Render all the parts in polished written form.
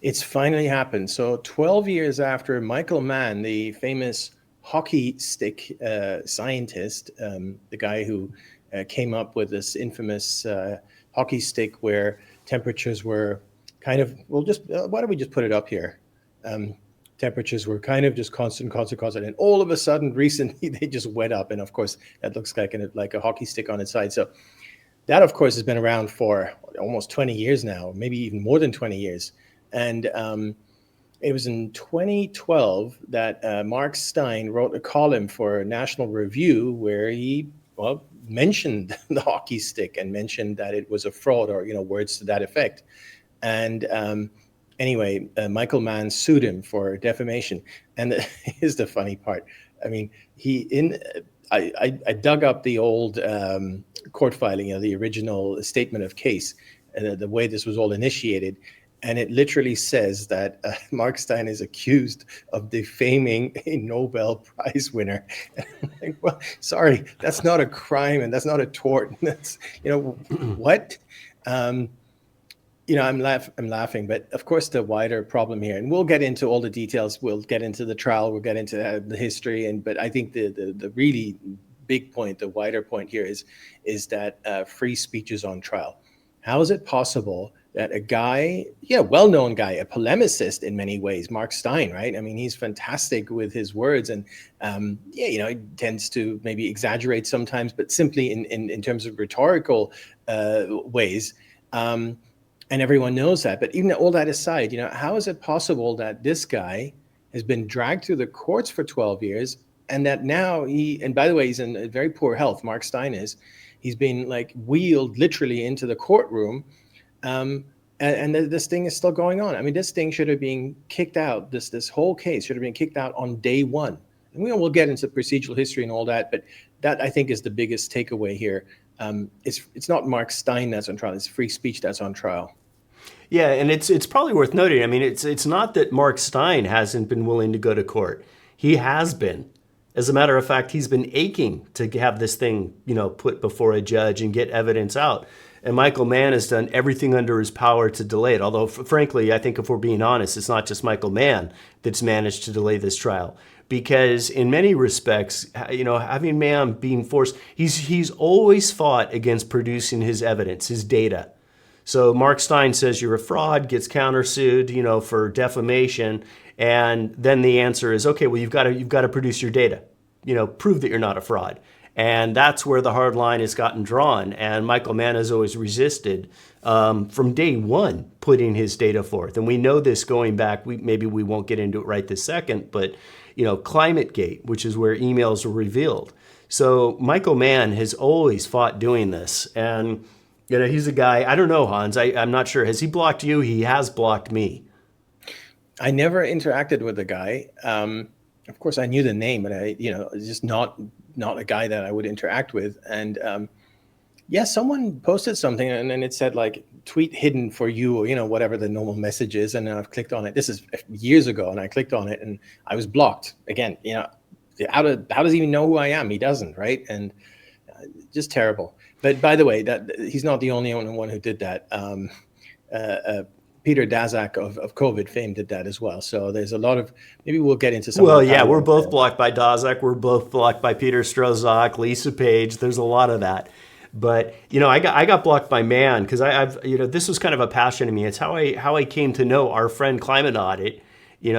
It's finally happened. So 12 years after Michael Mann, the famous hockey stick scientist, the guy who came up with this infamous hockey stick where temperatures were kind of, well, just why don't we just put it up here? Temperatures were kind of just constant, and all of a sudden, recently, they just went up, and of course, that looks like a hockey stick on its side. So that, of course, has been around for almost 20 years now, maybe even more than 20 years. And it was in 2012 that Mark Steyn wrote a column for National Review where he, well, mentioned the hockey stick and mentioned that it was a fraud, or words to that effect. And anyway, Michael Mann sued him for defamation. And here's the funny part. I mean, I dug up the old court filing, the original statement of case, the way this was all initiated. And it literally says that Mark Steyn is accused of defaming a Nobel Prize winner. And I'm like, well, sorry, that's not a crime and that's not a tort. That's, what? I'm laughing, but of course the wider problem here, and we'll get into all the details. We'll get into the trial. We'll get into the history, but I think the really big point, the wider point here is that free speech is on trial. How is it possible that a guy, well-known guy, a polemicist in many ways, Mark Steyn, right? I mean, he's fantastic with his words, and he tends to maybe exaggerate sometimes, but simply in terms of rhetorical ways. And everyone knows that. But even all that aside, how is it possible that this guy has been dragged through the courts for 12 years, and that now and by the way, he's in very poor health, Mark Steyn is, he's been wheeled literally into the courtroom. And this thing is still going on. I mean, this thing should have been kicked out. This whole case should have been kicked out on day one. And we'll get into procedural history and all that, but that, I think, is the biggest takeaway here. It's not Mark Steyn that's on trial. It's free speech that's on trial. Yeah, and it's probably worth noting. I mean, it's not that Mark Steyn hasn't been willing to go to court. He has been. As a matter of fact, he's been aching to have this thing, put before a judge and get evidence out. And Michael Mann has done everything under his power to delay it. Although, frankly, I think if we're being honest, it's not just Michael Mann that's managed to delay this trial. Because in many respects, having Mann being forced, he's always fought against producing his evidence, his data. So Mark Steyn says you're a fraud, gets countersued, for defamation, and then the answer is, okay, well, you've got to produce your data, prove that you're not a fraud. And that's where the hard line has gotten drawn. And Michael Mann has always resisted from day one putting his data forth. And we know this going back, maybe we won't get into it right this second, but Climategate, which is where emails were revealed. So Michael Mann has always fought doing this. And he's a guy, I don't know, Hans, I'm not sure. Has he blocked you? He has blocked me. I never interacted with the guy. Of course, I knew the name, but just not a guy that I would interact with. And someone posted something and then it said tweet hidden for you, or whatever the normal message is. And then I've clicked on it. This is years ago, and I clicked on it and I was blocked again. How does he even know who I am? He doesn't, right? And just terrible. But by the way, that he's not the only one who did that. Peter Daszak of COVID fame did that as well. So there's a lot of, maybe we'll get into some. Well, yeah, we're both blocked by Daszak. We're both blocked by Peter Strzok, Lisa Page. There's a lot of that. But, I got blocked by Mann because I've this was kind of a passion of me. It's how I came to know our friend Climate Audit,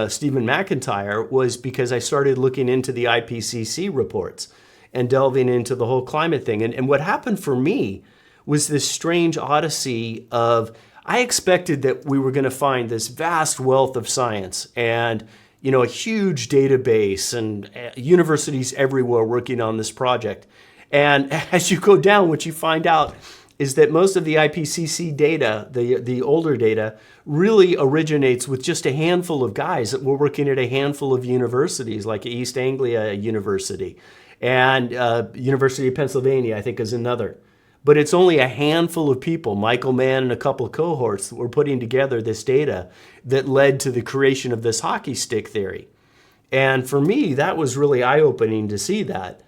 Stephen McIntyre, was because I started looking into the IPCC reports and delving into the whole climate thing. And what happened for me was this strange odyssey of, I expected that we were going to find this vast wealth of science and, a huge database and universities everywhere working on this project. And as you go down, what you find out is that most of the IPCC data, the older data, really originates with just a handful of guys that were working at a handful of universities, like East Anglia University and University of Pennsylvania, I think, is another. But it's only a handful of people, Michael Mann and a couple of cohorts, that were putting together this data that led to the creation of this hockey stick theory. And for me, that was really eye-opening to see that.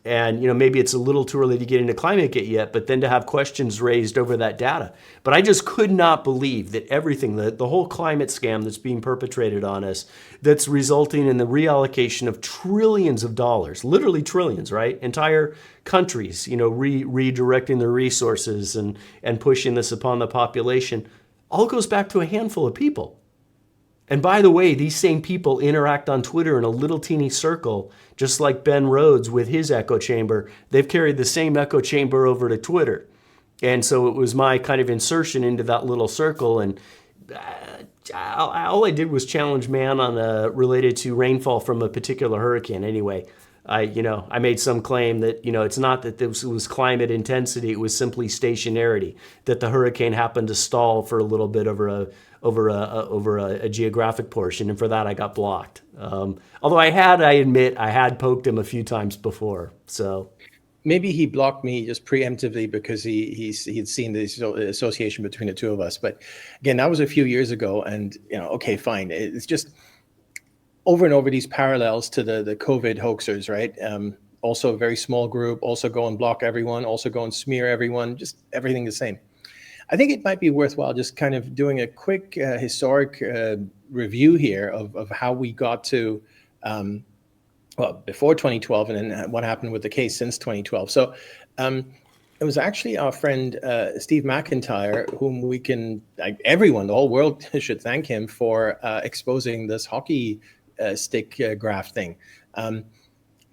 And maybe it's a little too early to get into Climategate yet, but then to have questions raised over that data. But I just could not believe that everything, the whole climate scam that's being perpetrated on us, that's resulting in the reallocation of trillions of dollars, literally trillions, right? Entire countries, redirecting their resources and pushing this upon the population, all goes back to a handful of people. And by the way, these same people interact on Twitter in a little teeny circle, just like Ben Rhodes with his echo chamber. They've carried the same echo chamber over to Twitter. And so it was my kind of insertion into that little circle. And all I did was challenge Mann on related to rainfall from a particular hurricane anyway. I made some claim that, it's not that this was climate intensity, it was simply stationarity, that the hurricane happened to stall for a little bit over a geographic portion, and for that I got blocked. Although I admit, I had poked him a few times before. So maybe he blocked me just preemptively because he had seen the association between the two of us. But again, that was a few years ago, and okay, fine. It's just over and over these parallels to the COVID hoaxers, right? Also a very small group, also go and block everyone, also go and smear everyone, just everything the same. I think it might be worthwhile just kind of doing a quick historic review here of how we got to, before 2012 and then what happened with the case since 2012. So it was actually our friend Steve McIntyre, whom we can, everyone, the whole world should thank him for exposing this hockey stick graph thing.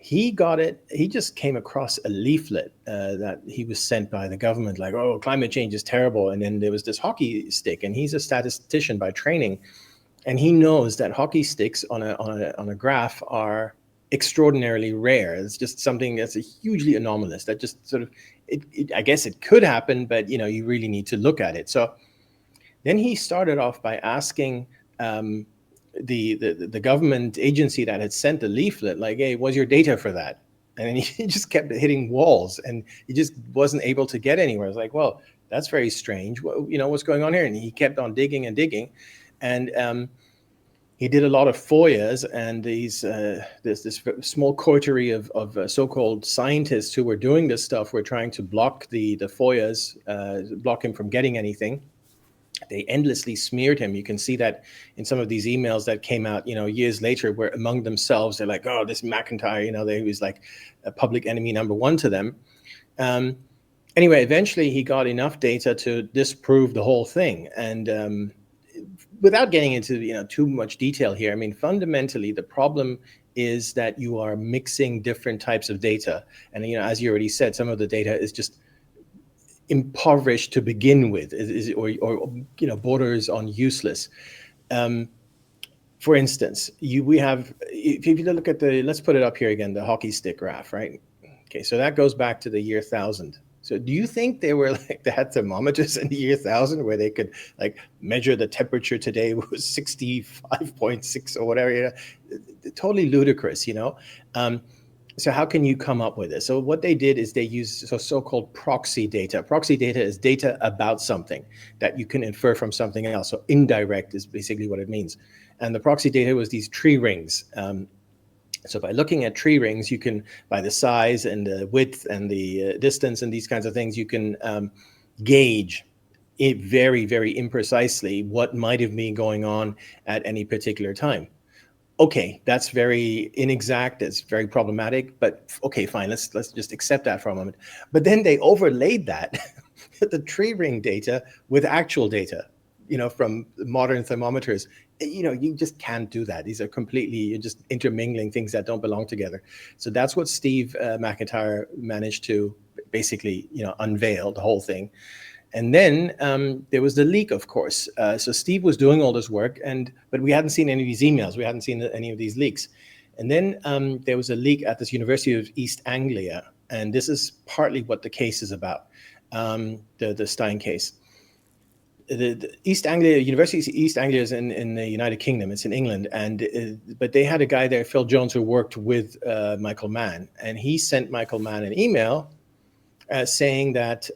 He got it. He just came across a leaflet that he was sent by the government, like, "Oh, climate change is terrible." And then there was this hockey stick, and he's a statistician by training, and he knows that hockey sticks on a graph are extraordinarily rare. It's just something that's a hugely anomalous. That just sort of, I guess it could happen, but you really need to look at it. So then he started off by asking the government agency that had sent the leaflet, like, "Hey, what's your data for that?" And he just kept hitting walls, and he just wasn't able to get anywhere. I was like, "Well, that's very strange. What's going on here?" And he kept on digging and digging, and he did a lot of FOIAs, and this small coterie of so-called scientists who were doing this stuff were trying to block the FOIAs, block him from getting anything. They endlessly smeared him. You can see that in some of these emails that came out, years later, where among themselves, they're like, "Oh, this McIntyre, he was like a public enemy number one to them." Anyway, eventually he got enough data to disprove the whole thing. And without getting into, too much detail here, I mean, fundamentally, the problem is that you are mixing different types of data. And, as you already said, some of the data is just impoverished to begin with, or borders on useless. For instance, we have, if you look at let's put it up here again, the hockey stick graph, right? Okay, so that goes back to the year 1000. So do you think they had thermometers in the year 1000 where they could measure the temperature today was 65.6 or whatever? Totally ludicrous, So how can you come up with this? So what they did is they used so-called proxy data. Proxy data is data about something that you can infer from something else. So indirect is basically what it means. And the proxy data was these tree rings. So by looking at tree rings, you can, by the size and the width and the distance and these kinds of things, you can gauge it very, very imprecisely what might have been going on at any particular time. Okay, that's very inexact. It's very problematic. But okay, fine. Let's just accept that for a moment. But then they overlaid that, the tree ring data, with actual data, from modern thermometers. You just can't do that. These are you're just intermingling things that don't belong together. So that's what Steve McIntyre managed to basically, unveil the whole thing. And then there was the leak, of course. So Steve was doing all this work, but we hadn't seen any of these emails. We hadn't seen any of these leaks. And then there was a leak at this University of East Anglia, and this is partly what the case is about, the Stein case. The East Anglia University of East Anglia is in the United Kingdom. It's in England, but they had a guy there, Phil Jones, who worked with Michael Mann, and he sent Michael Mann an email saying that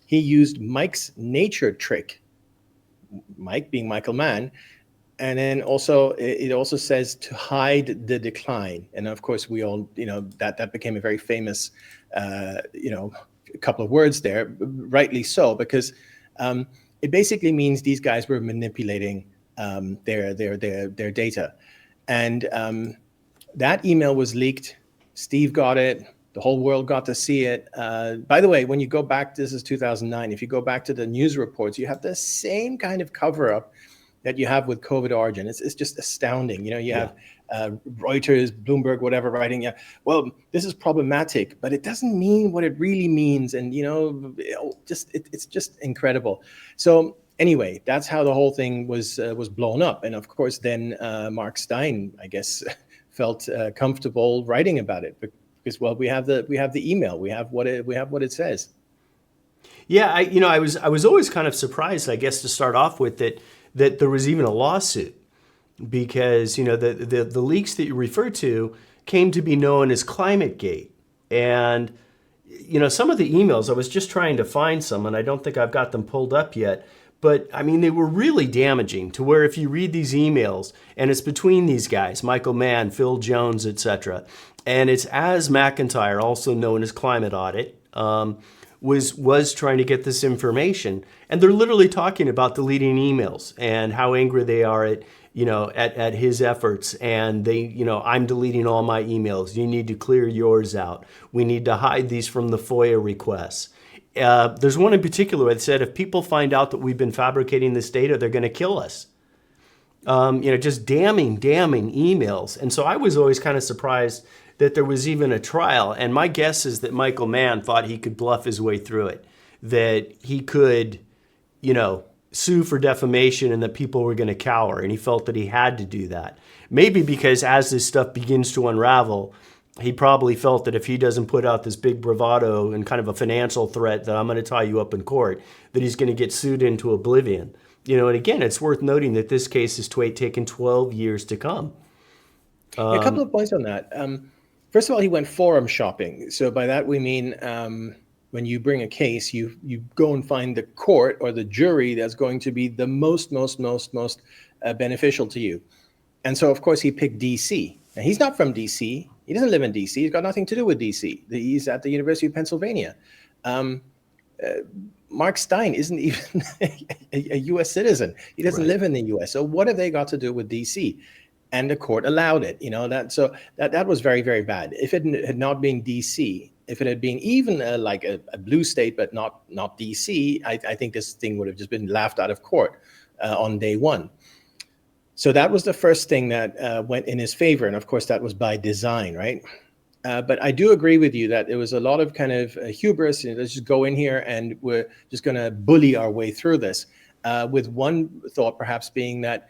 he used Mike's nature trick, Mike being Michael Mann, And then also, it also says to hide the decline. And of course, we all, that became a very famous, a couple of words there, rightly so, because it basically means these guys were manipulating their data. And that email was leaked. Steve got it. The whole world got to see it. By the way, when you go back, this is 2009. If you go back to the news reports, you have the same kind of cover-up that you have with COVID origin. It's just astounding. You have Reuters, Bloomberg, whatever, writing, well, this is problematic, but it doesn't mean what it really means. And, it's just incredible. So anyway, that's how the whole thing was blown up. And of course, then Mark Steyn, I guess, felt comfortable writing about it because, well, we have the email, we have what it says. Yeah, I was always kind of surprised, I guess, to start off with that there was even a lawsuit, because the leaks that you refer to came to be known as Climategate. And some of the emails, I was just trying to find some, and I don't think I've got them pulled up yet, but I mean, they were really damaging, to where if you read these emails, and it's between these guys, Michael Mann, Phil Jones, etc., and it's as McIntyre, also known as Climate Audit, was trying to get this information, and they're literally talking about deleting emails and how angry they are at his efforts, and I'm deleting all my emails. You need to clear yours out. We need to hide these from the FOIA requests. There's one in particular that said, if people find out that we've been fabricating this data, they're going to kill us. Just damning emails. And so I was always kind of surprised that there was even a trial. And my guess is that Michael Mann thought he could bluff his way through it, that he could, sue for defamation and that people were going to cower. And he felt that he had to do that. Maybe because as this stuff begins to unravel, he probably felt that if he doesn't put out this big bravado and kind of a financial threat that I'm going to tie you up in court, that he's going to get sued into oblivion. And again, it's worth noting that this case is taken 12 years to come. A couple of points on that. First of all, he went forum shopping. So by that we mean when you bring a case, you go and find the court or the jury that's going to be the most beneficial to you. And so, of course, he picked D.C. Now, he's not from D.C. He doesn't live in D.C. He's got nothing to do with D.C. He's at the University of Pennsylvania. Mark Steyn isn't even a U.S. citizen. He doesn't live in the U.S. So what have they got to do with D.C.? And the court allowed it. That was very, very bad. If it had not been D.C., if it had been even like a blue state but not D.C., I think this thing would have just been laughed out of court on day one. So that was the first thing that went in his favor. And of course, that was by design, right? But I do agree with you that it was a lot of kind of hubris. Let's just go in here and we're just going to bully our way through this. With one thought perhaps being that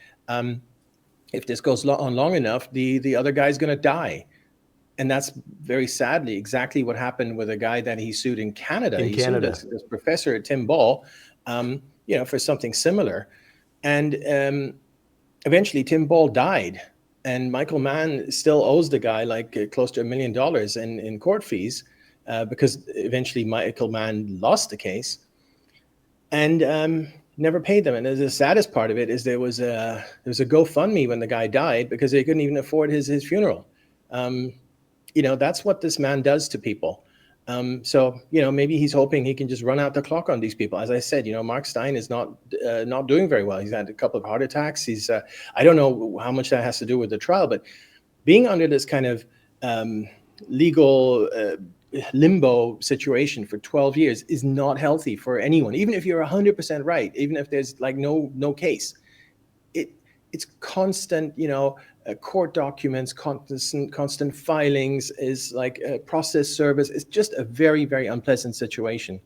if this goes on long enough, the other guy's going to die. And that's very sadly exactly what happened with a guy that he sued in Canada. He sued this professor, Tim Ball, for something similar. And eventually Tim Ball died. And Michael Mann still owes the guy like close to $1 million in court fees because eventually Michael Mann lost the case and never paid them. And the saddest part of it is there was a GoFundMe when the guy died because they couldn't even afford his funeral. That's what this man does to people. So maybe he's hoping he can just run out the clock on these people. As I said, Mark Steyn is not doing very well. He's had a couple of heart attacks. He's I don't know how much that has to do with the trial, but being under this kind of legal limbo situation for 12 years is not healthy for anyone. Even if you're 100% right, even if there's like no case, it's constant, court documents, constant filings, is like a process service. It's just a very, very unpleasant situation.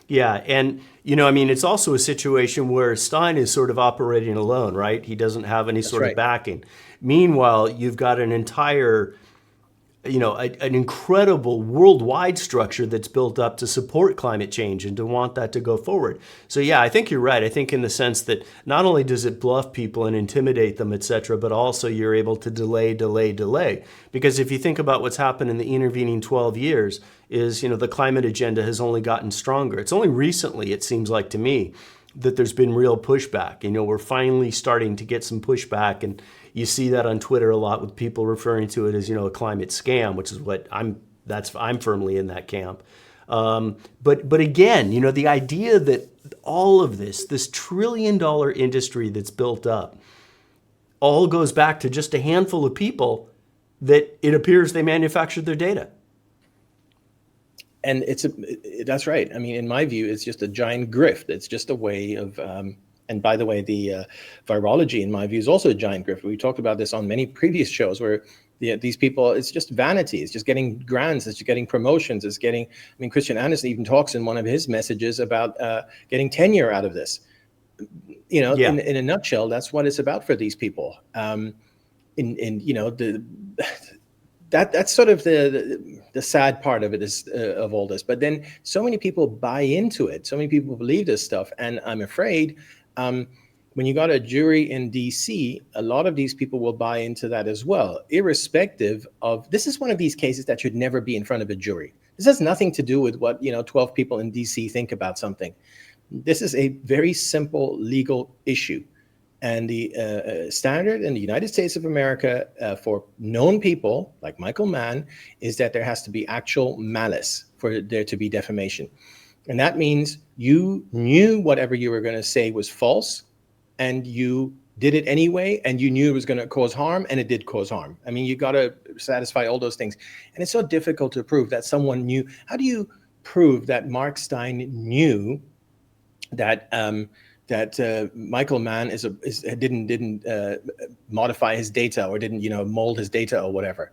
Yeah, and it's also a situation where Stein is sort of operating alone, right? He doesn't have any sort of backing. Meanwhile, you've got an entire an incredible worldwide structure that's built up to support climate change and to want that to go forward. So yeah, I think you're right. I think in the sense that not only does it bluff people and intimidate them, et cetera, but also you're able to delay. Because if you think about what's happened in the intervening 12 years is, the climate agenda has only gotten stronger. It's only recently, it seems like to me, that there's been real pushback. We're finally starting to get some pushback, and you see that on Twitter a lot with people referring to it as, a climate scam, which is what I'm firmly in that camp. But again, the idea that all of this $1 trillion industry that's built up, all goes back to just a handful of people that it appears they manufactured their data. And that's right. I mean, in my view, it's just a giant grift. It's just a way of, and by the way, the virology, in my view, is also a giant grift. We talked about this on many previous shows where these people, it's just vanity. It's just getting grants. It's just getting promotions. It's getting, Christian Andersen even talks in one of his messages about getting tenure out of this. In a nutshell, that's what it's about for these people. That's sort of the sad part of it is of all this. But then so many people buy into it. So many people believe this stuff. And I'm afraid when you got a jury in DC, a lot of these people will buy into that as well, irrespective of, this is one of these cases that should never be in front of a jury. This has nothing to do with what 12 people in DC think about something. This is a very simple legal issue. And the standard in the United States of America for known people like Michael Mann is that there has to be actual malice for there to be defamation. And that means you knew whatever you were going to say was false, and you did it anyway, and you knew it was going to cause harm, and it did cause harm. You got to satisfy all those things. And it's so difficult to prove that someone knew. How do you prove that Mark Steyn knew that Michael Mann didn't modify his data or didn't mold his data or whatever?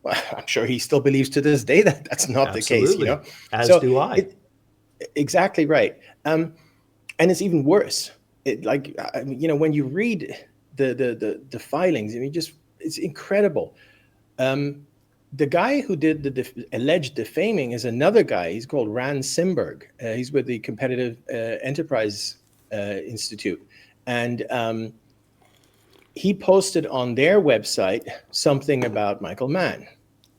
Well, I'm sure he still believes to this day that that's not Absolutely. the case. As do I. Exactly right. And it's even worse. When you read the filings, it's incredible. The guy who did the alleged defaming is another guy. He's called Rand Simberg. He's with the Competitive Enterprise Institute. And he posted on their website something about Michael Mann.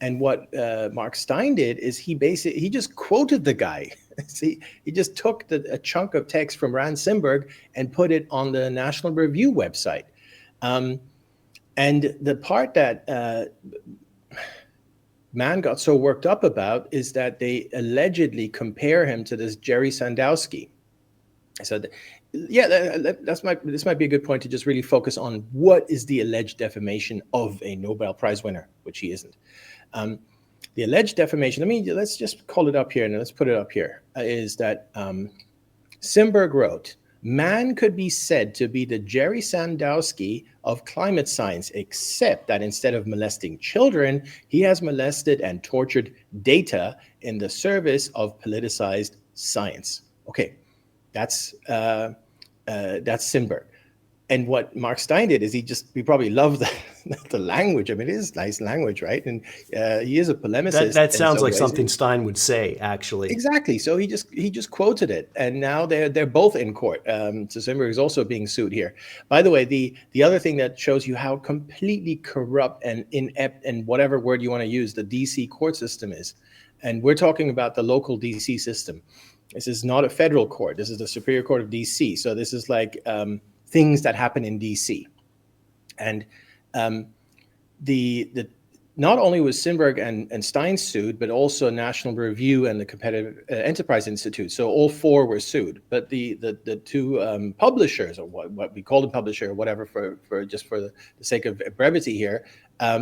And what Mark Steyn did is he just quoted the guy. See, he just took a chunk of text from Rand Simberg and put it on the National Review website. And the part that Mann got so worked up about is that they allegedly compare him to this Jerry Sandowski. So, this might be a good point to just really focus on what is the alleged defamation of a Nobel Prize winner, which he isn't. The alleged defamation, let's just call it up here and let's put it up here, is that Simberg wrote, Mann could be said to be the Jerry Sandowski of climate science, except that instead of molesting children, he has molested and tortured data in the service of politicized science. Okay, that's Simberg. And what Mark Steyn did is he probably loved the language. It is nice language, right? And he is a polemicist. That sounds like something Steyn would say, actually. Exactly. So he just quoted it, and now they're both in court. So Simberg is also being sued here. By the way, the other thing that shows you how completely corrupt and inept, and whatever word you want to use, the DC court system is, and we're talking about the local DC system. This is not a federal court. This is the Superior Court of DC. So this is like things that happen in DC. And not only was Simberg and Stein sued, but also National Review and the Competitive Enterprise Institute. So all four were sued. But the two publishers, or what we call them publisher, or whatever, for the sake of brevity here,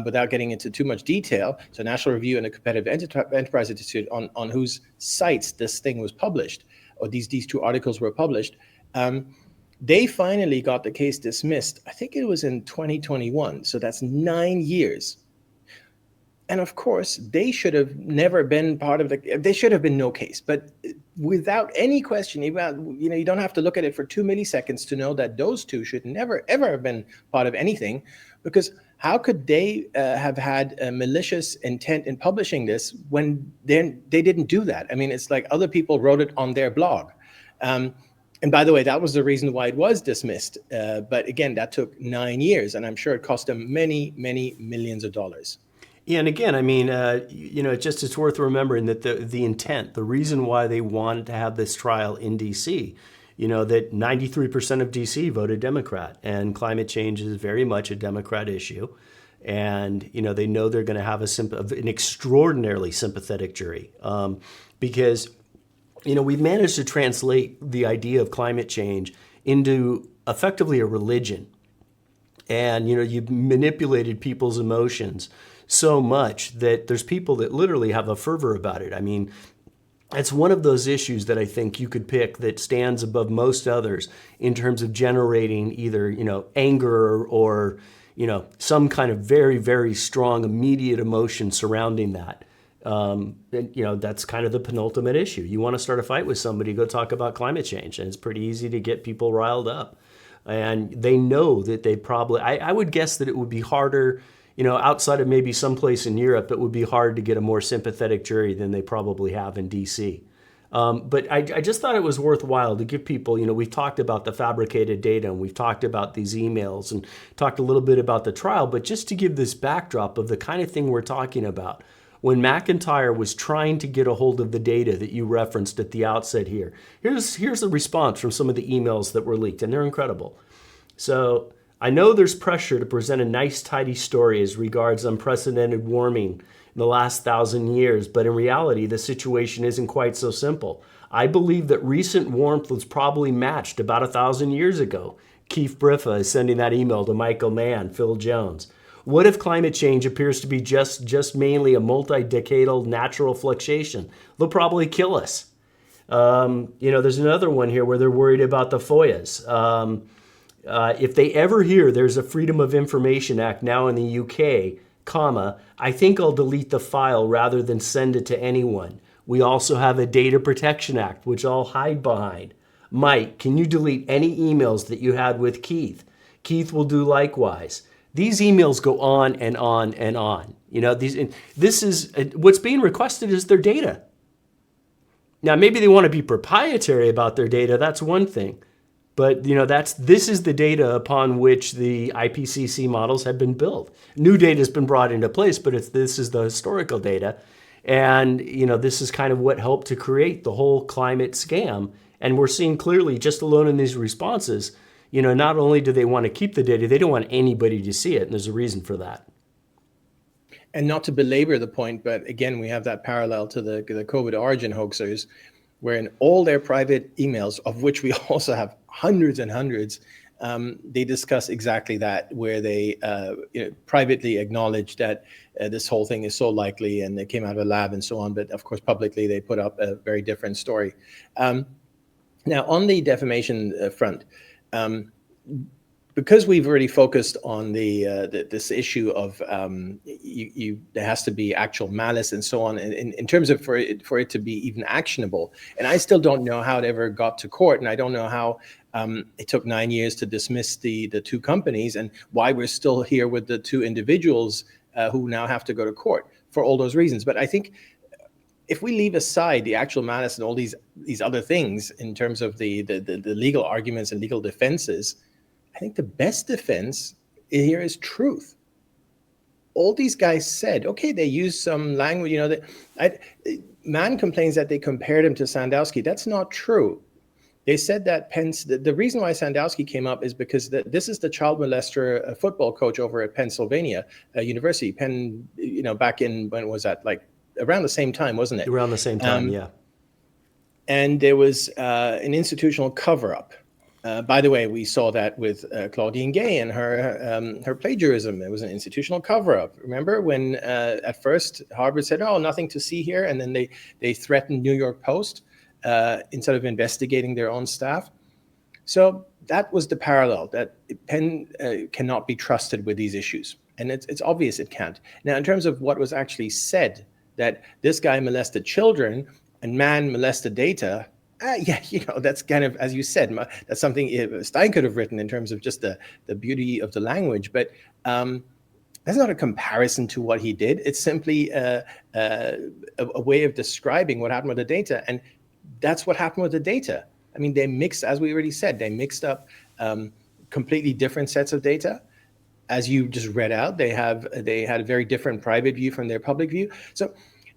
without getting into too much detail. So National Review and the Competitive Enterprise Institute, on whose sites this thing was published, or these two articles were published, they finally got the case dismissed. I think it was in 2021. So that's 9 years. And of course, they should have never been part of there should have been no case. But without any question, you don't have to look at it for 2 milliseconds to know that those two should never, ever have been part of anything. Because how could they have had a malicious intent in publishing this when they didn't do that? It's like other people wrote it on their blog. And by the way, that was the reason why it was dismissed. But again, that took 9 years, and I'm sure it cost them many, many millions of dollars. Yeah, and again, it's worth remembering that the intent, the reason why they wanted to have this trial in DC, that 93% of DC voted Democrat, and climate change is very much a Democrat issue. And, they know they're going to have an extraordinarily sympathetic jury because, we've managed to translate the idea of climate change into effectively a religion. And, you've manipulated people's emotions so much that there's people that literally have a fervor about it. I mean, it's one of those issues that I think you could pick that stands above most others in terms of generating either, anger or, some kind of very, very strong immediate emotion surrounding that. And, that's kind of the penultimate issue. You want to start a fight with somebody, go talk about climate change. And it's pretty easy to get people riled up. And they know that they probably, I would guess that it would be harder, outside of maybe someplace in Europe, it would be hard to get a more sympathetic jury than they probably have in DC. But I just thought it was worthwhile to give people, we've talked about the fabricated data and we've talked about these emails and talked a little bit about the trial, but just to give this backdrop of the kind of thing we're talking about. When McIntyre was trying to get a hold of the data that you referenced at the outset here, here's a response from some of the emails that were leaked, and they're incredible. So I know there's pressure to present a nice, tidy story as regards unprecedented warming in the last 1,000 years, but in reality, the situation isn't quite so simple. I believe that recent warmth was probably matched about 1,000 years ago. Keith Briffa is sending that email to Michael Mann, Phil Jones. What if climate change appears to be just mainly a multi-decadal natural fluctuation? They'll probably kill us. There's another one here where they're worried about the FOIAs. If they ever hear there's a Freedom of Information Act now in the UK, I think I'll delete the file rather than send it to anyone. We also have a Data Protection Act, which I'll hide behind. Mike, can you delete any emails that you had with Keith? Keith will do likewise. These emails go on and on and on. This is what's being requested is their data. Now, maybe they want to be proprietary about their data. That's one thing. But this is the data upon which the IPCC models have been built. New data has been brought into place, but this is the historical data. And this is kind of what helped to create the whole climate scam. And we're seeing clearly, just alone in these responses, not only do they want to keep the data, they don't want anybody to see it. And there's a reason for that. And not to belabor the point, but again, we have that parallel to the COVID origin hoaxers, where in all their private emails, of which we also have hundreds and hundreds, they discuss exactly that, where they privately acknowledge that this whole thing is so likely and they came out of a lab and so on. But of course, publicly, they put up a very different story. Now, on the defamation front, because we've already focused on this issue of there has to be actual malice and so on in terms of for it to be even actionable. And I still don't know how it ever got to court, and I don't know how it took 9 years to dismiss the two companies, and why we're still here with the two individuals who now have to go to court for all those reasons. But I think if we leave aside the actual malice and all these other things in terms of the legal arguments and legal defenses, I think the best defense here is truth. All these guys said, okay, they used some language, Mann complains that they compared him to Sandowski. That's not true. They said that the reason why Sandowski came up is because this is the child molester football coach over at Pennsylvania University. Back in, when was that? Like around the same time, wasn't it? Around the same time, yeah. And there was an institutional cover-up. By the way, we saw that with Claudine Gay and her plagiarism. It was an institutional cover-up. Remember when at first Harvard said, "Oh, nothing to see here," and then they threatened New York Post instead of investigating their own staff. So that was the parallel, that Penn cannot be trusted with these issues, and it's obvious it can't. Now, in terms of what was actually said, that this guy molested children and Mann molested data. That's kind of, as you said, that's something Stein could have written in terms of just the beauty of the language. But that's not a comparison to what he did. It's simply a way of describing what happened with the data. And that's what happened with the data. I mean, they mixed, as we already said, they mixed up completely different sets of data. As you just read out, they had a very different private view from their public view. So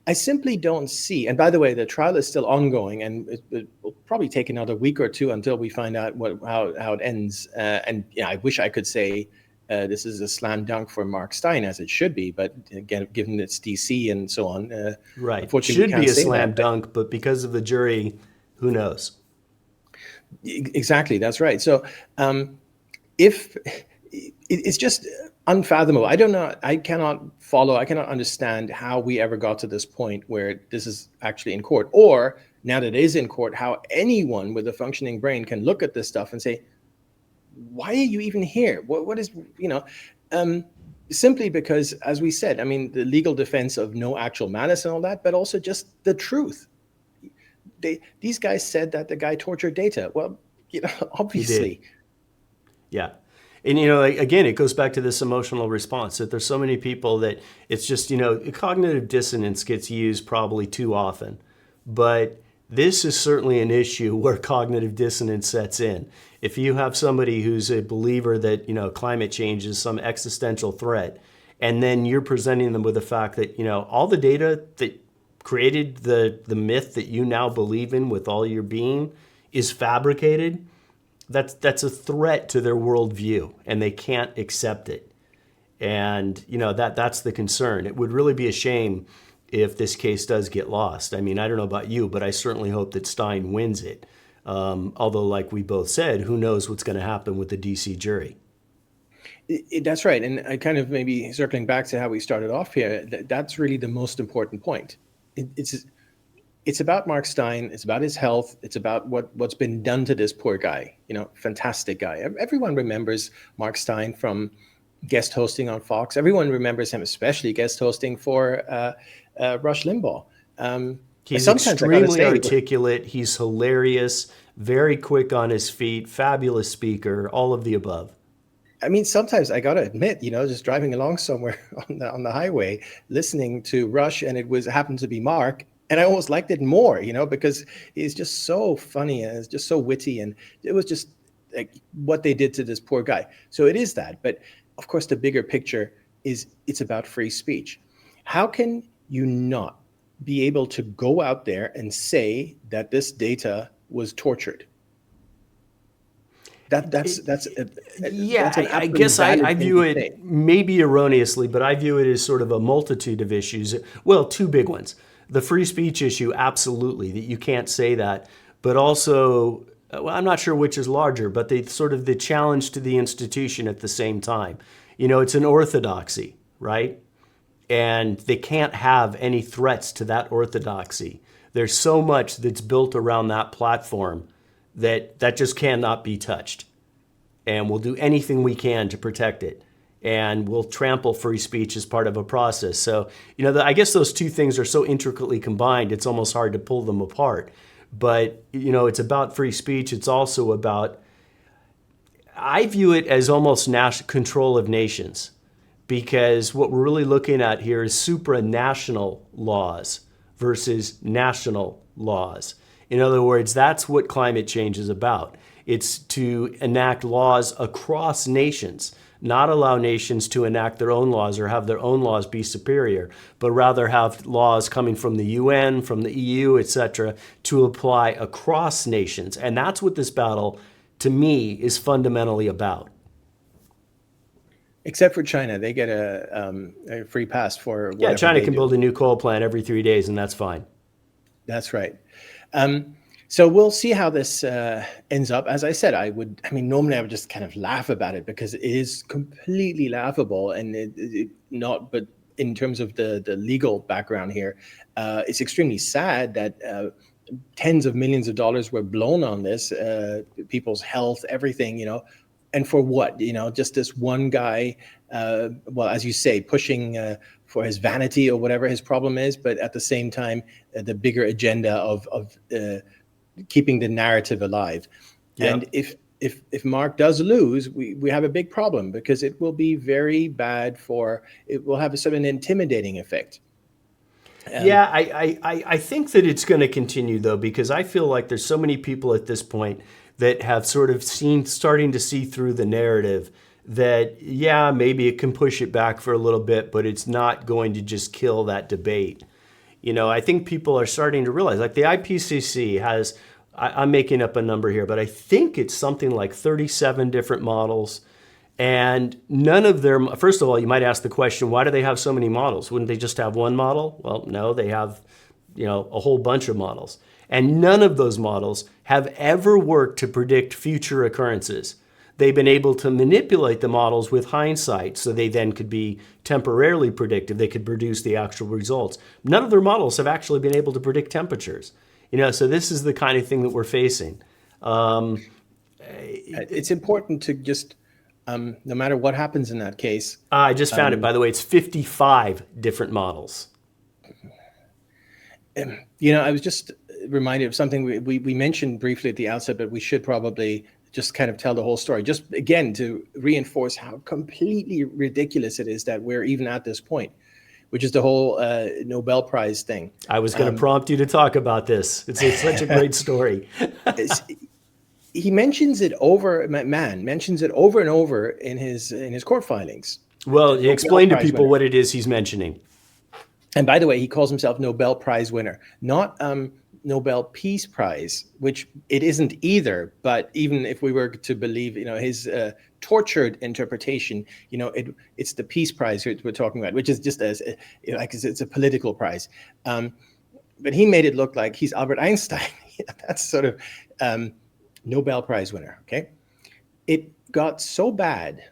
I simply don't see. And by the way, the trial is still ongoing, and it will probably take another week or two until we find out how it ends. And yeah, I wish I could say this is a slam dunk for Mark Steyn, as it should be, but again, given it's DC and so on, Right. unfortunately, we Should can't be a say slam that. dunk, but because of the jury, who knows? Exactly, that's right. So if it's just unfathomable. I don't know. I cannot follow. I cannot understand how we ever got to this point where this is actually in court, or now that it is in court, how anyone with a functioning brain can look at this stuff and say, "Why are you even here? What is Simply because, as we said, I mean, the legal defense of no actual malice and all that, but also just the truth. These guys said that the guy tortured data. Well, He did. obviously. Yeah. And, again, it goes back to this emotional response that there's so many people that it's just, cognitive dissonance gets used probably too often. But this is certainly an issue where cognitive dissonance sets in. If you have somebody who's a believer that, climate change is some existential threat, and then you're presenting them with the fact that, all the data that created the myth that you now believe in with all your being is fabricated, that's a threat to their worldview, and they can't accept it. And that's the concern. It would really be a shame if this case does get lost. I mean, I don't know about you, but I certainly hope that Stein wins it. Although, like we both said, who knows what's going to happen with the DC jury? That's right. And I kind of maybe circling back to how we started off here, that's really the most important point. It's about Mark Steyn. It's about his health. It's about what's been done to this poor guy. Fantastic guy. Everyone remembers Mark Steyn from guest hosting on Fox. Everyone remembers him, especially guest hosting for Rush Limbaugh. He's extremely articulate. He's hilarious, very quick on his feet, fabulous speaker, all of the above. I mean, sometimes I got to admit, just driving along somewhere on the highway, listening to Rush, and it happened to be Mark. And I almost liked it more, because he's just so funny and it's just so witty. And it was just like what they did to this poor guy. So it is that. But of course, the bigger picture is it's about free speech. How can you not be able to go out there and say that this data was tortured? I guess I view it maybe erroneously, but I view it as sort of a multitude of issues. Well, two big ones. The free speech issue, absolutely, that you can't say that. But also, I'm not sure which is larger, but the challenge to the institution at the same time. It's an orthodoxy, right? And they can't have any threats to that orthodoxy. There's so much that's built around that platform that just cannot be touched. And we'll do anything we can to protect it. And we'll trample free speech as part of a process. So, I guess those two things are so intricately combined, it's almost hard to pull them apart. But, it's about free speech. It's also about, I view it as almost control of nations, because what we're really looking at here is supranational laws versus national laws. In other words, that's what climate change is about. It's to enact laws across nations, not allow nations to enact their own laws or have their own laws be superior, but rather have laws coming from the UN, from the EU, etc., to apply across nations. And that's what this battle, to me, is fundamentally about. Except for China, they get a free pass for whatever. Yeah, China can build a new coal plant every 3 days, and that's fine. That's right. So we'll see how this ends up. As I said, normally I would just kind of laugh about it because it is completely laughable, and but in terms of the legal background here, it's extremely sad that tens of millions of dollars were blown on this, people's health, everything, and for what? Just this one guy, as you say, pushing for his vanity or whatever his problem is, but at the same time, the bigger agenda of keeping the narrative alive. Yep. And if Mark does lose, we have a big problem, because it will be very bad it will have a sort of an intimidating effect. I think that it's going to continue, though, because I feel like there's so many people at this point that have sort of starting to see through the narrative that, maybe it can push it back for a little bit, but it's not going to just kill that debate. I think people are starting to realize, like the IPCC has, I'm making up a number here, but I think it's something like 37 different models. And none of their, first of all, you might ask the question, why do they have so many models? Wouldn't they just have one model? Well, no, they have, a whole bunch of models. And none of those models have ever worked to predict future occurrences. They've been able to manipulate the models with hindsight, so they then could be temporarily predictive. They could produce the actual results. None of their models have actually been able to predict temperatures. So this is the kind of thing that we're facing. It's important to just, no matter what happens in that case. I just found it, by the way. It's 55 different models. I was just reminded of something we mentioned briefly at the outset, but we should probably just kind of tell the whole story, just again to reinforce how completely ridiculous it is that we're even at this point, which is the whole Nobel Prize thing. I was going to prompt you to talk about this. It's such a great story. He mentions it over, Mann mentions it over and over in his court filings. Well, explain to people what it is he's mentioning. And by the way, he calls himself Nobel Prize winner, not Nobel Peace Prize, which it isn't either. But even if we were to believe, his tortured interpretation, it's the Peace Prize we're talking about, which is just it's a political prize. But he made it look like he's Albert Einstein. That's sort of Nobel Prize winner. Okay, it got so bad,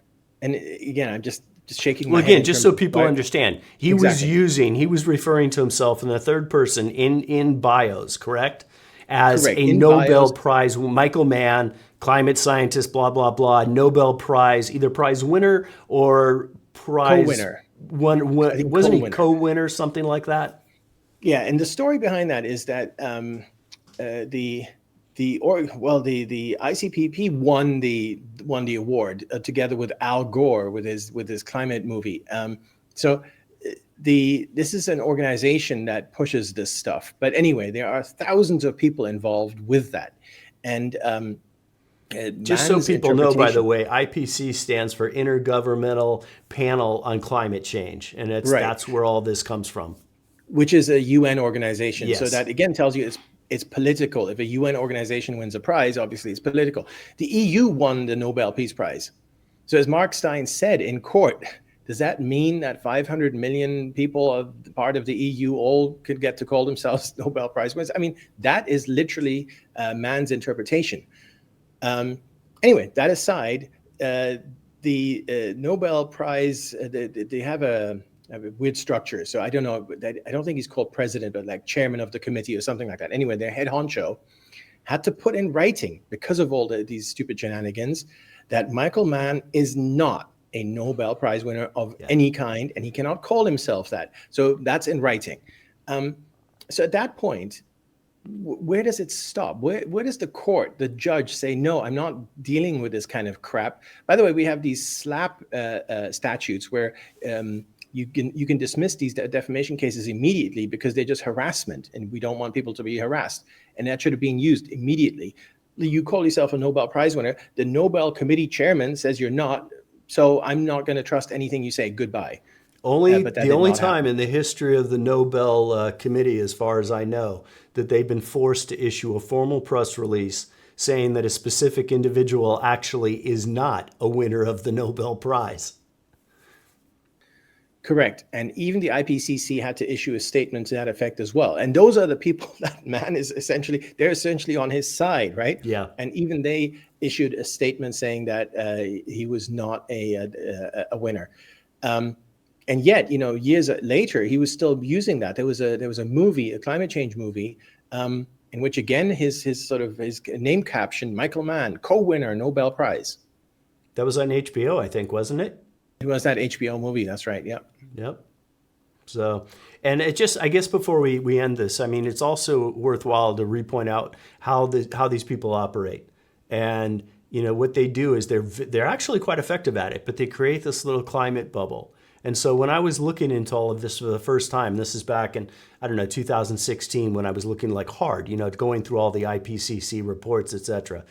and again, I'm just shaking my head. Well, again, just so people understand, he was referring to himself in the third person in bios, correct? As a Nobel Prize, Michael Mann, climate scientist, blah, blah, blah, Nobel Prize, either prize winner or prize co-winner. Wasn't he co-winner, something like that? Yeah, and the story behind that is that the ICPP won the award together with Al Gore with his climate movie. This is an organization that pushes this stuff. But anyway, there are thousands of people involved with that, and just so people know, by the way, IPC stands for Intergovernmental Panel on Climate Change, and that's where all this comes from. Which is a UN organization. Yes. So that again tells you it's political. If a UN organization wins a prize, obviously it's political. The EU won the Nobel Peace Prize. So as Mark Steyn said in court, does that mean that 500 million people part of the EU all could get to call themselves Nobel Prize winners? I mean, that is literally Mann's interpretation. Anyway, that aside, the Nobel Prize, they have a weird structure. So I don't know. I don't think he's called president, but like chairman of the committee or something like that. Anyway, their head honcho had to put in writing, because of all these stupid shenanigans, that Michael Mann is not a Nobel Prize winner of any kind, and he cannot call himself that. So that's in writing. So at that point, where does it stop? Where does the court, the judge, say, no, I'm not dealing with this kind of crap? By the way, we have these SLAPP statutes where you can dismiss these defamation cases immediately because they're just harassment, and we don't want people to be harassed. And that should have been used immediately. You call yourself a Nobel Prize winner. The Nobel Committee chairman says you're not, so I'm not going to trust anything you say. Goodbye. The only time in the history of the Nobel Committee, as far as I know, that they've been forced to issue a formal press release saying that a specific individual actually is not a winner of the Nobel Prize. Correct. And even the IPCC had to issue a statement to that effect as well. And those are the people that Mann is they're essentially on his side, right? Yeah. And even they issued a statement saying that he was not a winner. And yet, years later, he was still using that. There was a movie, a climate change movie, in which again his name caption, Michael Mann, co-winner, Nobel Prize. That was on HBO, I think, wasn't it? It was that HBO movie. That's right. Yeah. Yep. So, and it just, I guess before we end this, I mean, it's also worthwhile to repoint out how these people operate. And, what they do is they're actually quite effective at it, but they create this little climate bubble. And so when I was looking into all of this for the first time, this is back in, 2016, when I was looking hard, going through all the IPCC reports, et cetera,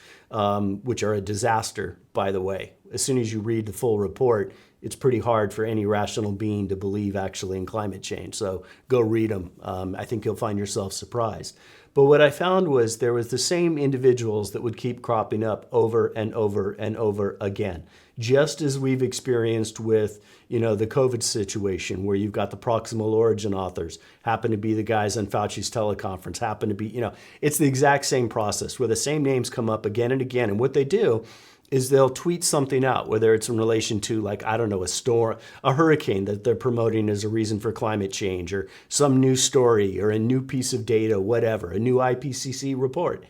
which are a disaster, by the way. As soon as you read the full report, it's pretty hard for any rational being to believe actually in climate change. So go read them. I think you'll find yourself surprised. But what I found was there was the same individuals that would keep cropping up over and over and over again. Just as we've experienced with, the COVID situation, where you've got the proximal origin authors, happen to be the guys on Fauci's teleconference, happen to be, it's the exact same process where the same names come up again and again. And what they do is they'll tweet something out, whether it's in relation to, like, I don't know, a storm, a hurricane that they're promoting as a reason for climate change, or some new story, or a new piece of data, whatever, a new IPCC report.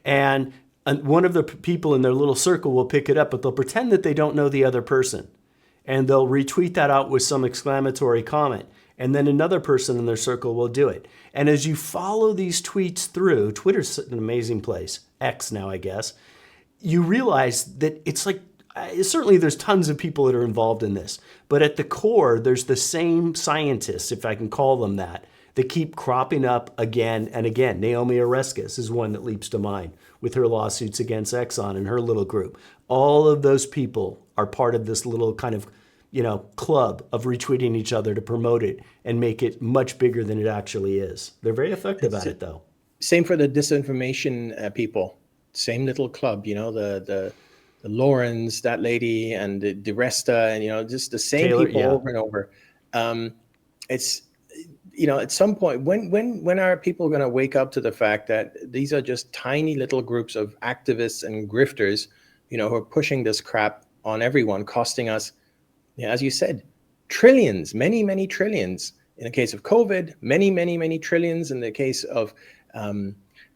And one of the people in their little circle will pick it up, but they'll pretend that they don't know the other person. And they'll retweet that out with some exclamatory comment. And then another person in their circle will do it. And as you follow these tweets through, Twitter's an amazing place, X now, I guess, you realize that it's like, certainly there's tons of people that are involved in this, but at the core, there's the same scientists, if I can call them that keep cropping up again and again. Naomi Oreskes is one that leaps to mind with her lawsuits against Exxon and her little group. All of those people are part of this little kind of, club of retweeting each other to promote it and make it much bigger than it actually is. They're very effective at it, though. Same for the disinformation people. Same little club, the Laurens, that lady, and the DeResta, and just the same Taylor, people yeah. over and over. It's at some point, when are people going to wake up to the fact that these are just tiny little groups of activists and grifters, who are pushing this crap on everyone, costing us, as you said, trillions, many, many trillions. In the case of COVID, many, many, many trillions in the case of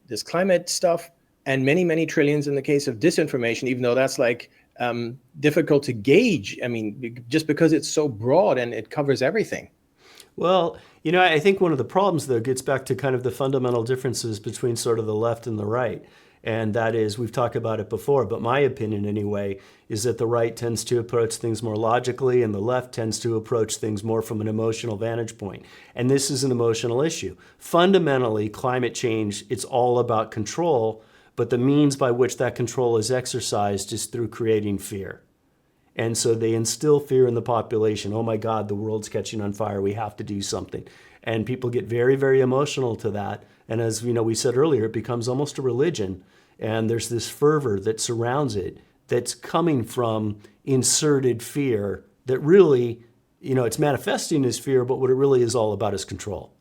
this climate stuff, and many, many trillions in the case of disinformation, even though that's difficult to gauge. I mean, just because it's so broad and it covers everything. Well, I think one of the problems, though, gets back to kind of the fundamental differences between sort of the left and the right. And that is, we've talked about it before, but my opinion anyway, is that the right tends to approach things more logically and the left tends to approach things more from an emotional vantage point. And this is an emotional issue. Fundamentally, climate change, it's all about control, but the means by which that control is exercised is through creating fear. And so they instill fear in the population. Oh my God, the world's catching on fire. We have to do something. And people get very, very emotional to that. And as we said earlier, it becomes almost a religion. And there's this fervor that surrounds it that's coming from inserted fear that really, it's manifesting as fear, but what it really is all about is control.